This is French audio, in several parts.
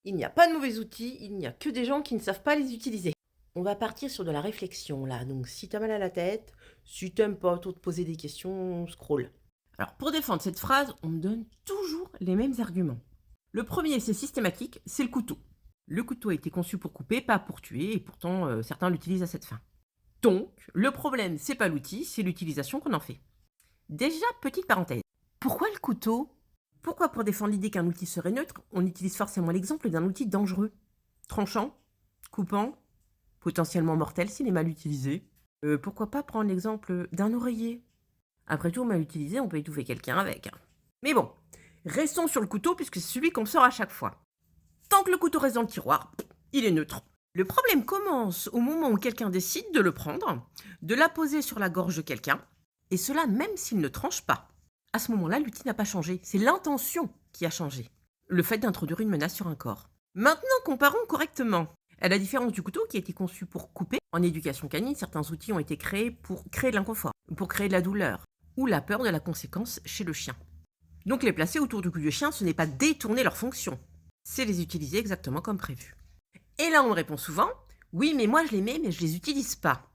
Il n'y a pas de mauvais outils, il n'y a que des gens qui ne savent pas les utiliser. On va partir sur de la réflexion là, donc si t'as mal à la tête, si t'aimes pas trop te poser des questions, scroll. Alors pour défendre cette phrase, on me donne toujours les mêmes arguments. Le premier, c'est systématique, c'est le couteau. Le couteau a été conçu pour couper, pas pour tuer, et pourtant certains l'utilisent à cette fin. Donc, le problème, c'est pas l'outil, c'est l'utilisation qu'on en fait. Déjà, petite parenthèse. Pourquoi le couteau? Pourquoi pour défendre l'idée qu'un outil serait neutre, on utilise forcément l'exemple d'un outil dangereux, tranchant, coupant, potentiellement mortel s'il est mal utilisé? Pourquoi pas prendre l'exemple d'un oreiller? Après tout, mal utilisé, on peut étouffer quelqu'un avec. Mais bon, restons sur le couteau puisque c'est celui qu'on sort à chaque fois. Tant que le couteau reste dans le tiroir, il est neutre. Le problème commence au moment où quelqu'un décide de le prendre, de l'apposer sur la gorge de quelqu'un, et cela même s'il ne tranche pas. À ce moment-là, l'outil n'a pas changé, c'est l'intention qui a changé. Le fait d'introduire une menace sur un corps. Maintenant, comparons correctement. À la différence du couteau qui a été conçu pour couper, en éducation canine, certains outils ont été créés pour créer de l'inconfort, pour créer de la douleur, ou la peur de la conséquence chez le chien. Donc les placer autour du cou du chien, ce n'est pas détourner leur fonction, c'est les utiliser exactement comme prévu. Et là, on me répond souvent, oui, mais moi je les mets, mais je les utilise pas.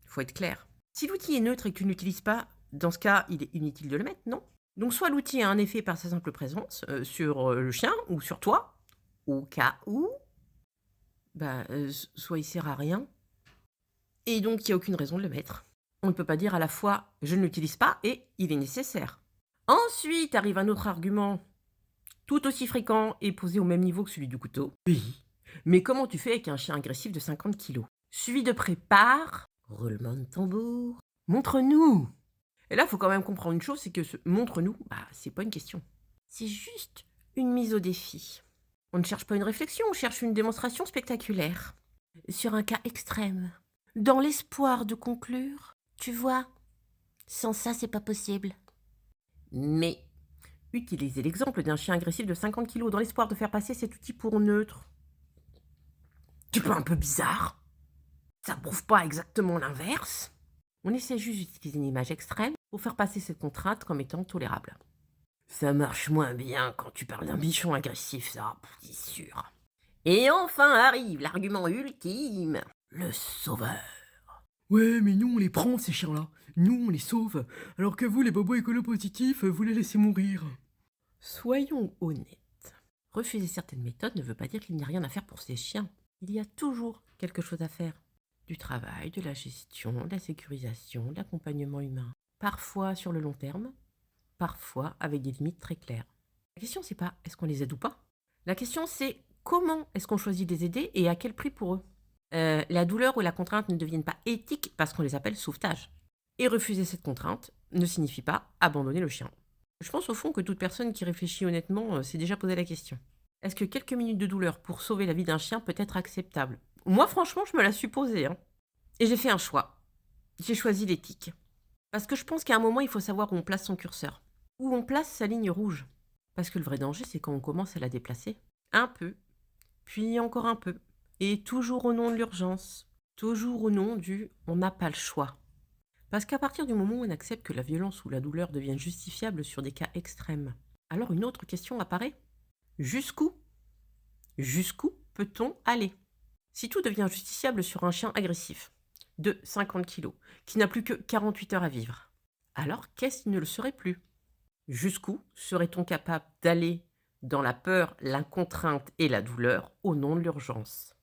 Faut être clair. Si l'outil est neutre et que tu ne l'utilises pas, dans ce cas, il est inutile de le mettre, non? Donc soit l'outil a un effet par sa simple présence sur le chien ou sur toi, au cas où, soit il sert à rien, et donc il n'y a aucune raison de le mettre. On ne peut pas dire à la fois je ne l'utilise pas et il est nécessaire. Ensuite arrive un autre argument, tout aussi fréquent et posé au même niveau que celui du couteau. Oui. Mais comment tu fais avec un chien agressif de 50 kilos? Suivi de près par roulement de tambour. Montre-nous. Et là, il faut quand même comprendre une chose, c'est que ce montre-nous, c'est pas une question. C'est juste une mise au défi. On ne cherche pas une réflexion, on cherche une démonstration spectaculaire. Sur un cas extrême. Dans l'espoir de conclure, tu vois, sans ça, c'est pas possible. Mais utiliser l'exemple d'un chien agressif de 50 kilos dans l'espoir de faire passer cet outil pour neutre, c'est pas un peu bizarre? Ça prouve pas exactement l'inverse? On essaie juste d'utiliser une image extrême pour faire passer cette contrainte comme étant tolérable. Ça marche moins bien quand tu parles d'un bichon agressif, ça, c'est sûr. Et enfin arrive l'argument ultime, le sauveur. Ouais, mais nous on les prend ces chiens-là. Nous on les sauve. Alors que vous, les bobos écolo-positifs, vous les laissez mourir. Soyons honnêtes. Refuser certaines méthodes ne veut pas dire qu'il n'y a rien à faire pour ces chiens. Il y a toujours quelque chose à faire. Du travail, de la gestion, de la sécurisation, de l'accompagnement humain. Parfois sur le long terme, parfois avec des limites très claires. La question c'est pas est-ce qu'on les aide ou pas. La question c'est comment est-ce qu'on choisit de les aider et à quel prix pour eux. La douleur ou la contrainte ne deviennent pas éthiques parce qu'on les appelle sauvetage. Et refuser cette contrainte ne signifie pas abandonner le chien. Je pense au fond que toute personne qui réfléchit honnêtement s'est déjà posé la question. Est-ce que quelques minutes de douleur pour sauver la vie d'un chien peut être acceptable? Moi franchement je me la suis posée. Et j'ai fait un choix. J'ai choisi l'éthique. Parce que je pense qu'à un moment il faut savoir où on place son curseur. Où on place sa ligne rouge. Parce que le vrai danger c'est quand on commence à la déplacer. Un peu. Puis encore un peu. Et toujours au nom de l'urgence. Toujours au nom du on n'a pas le choix. Parce qu'à partir du moment où on accepte que la violence ou la douleur deviennent justifiables sur des cas extrêmes, alors une autre question apparaît. Jusqu'où? Jusqu'où peut-on aller? Si tout devient justiciable sur un chien agressif, de 50 kilos, qui n'a plus que 48 heures à vivre, alors qu'est-ce qui ne le serait plus? Jusqu'où serait-on capable d'aller dans la peur, la contrainte et la douleur au nom de l'urgence?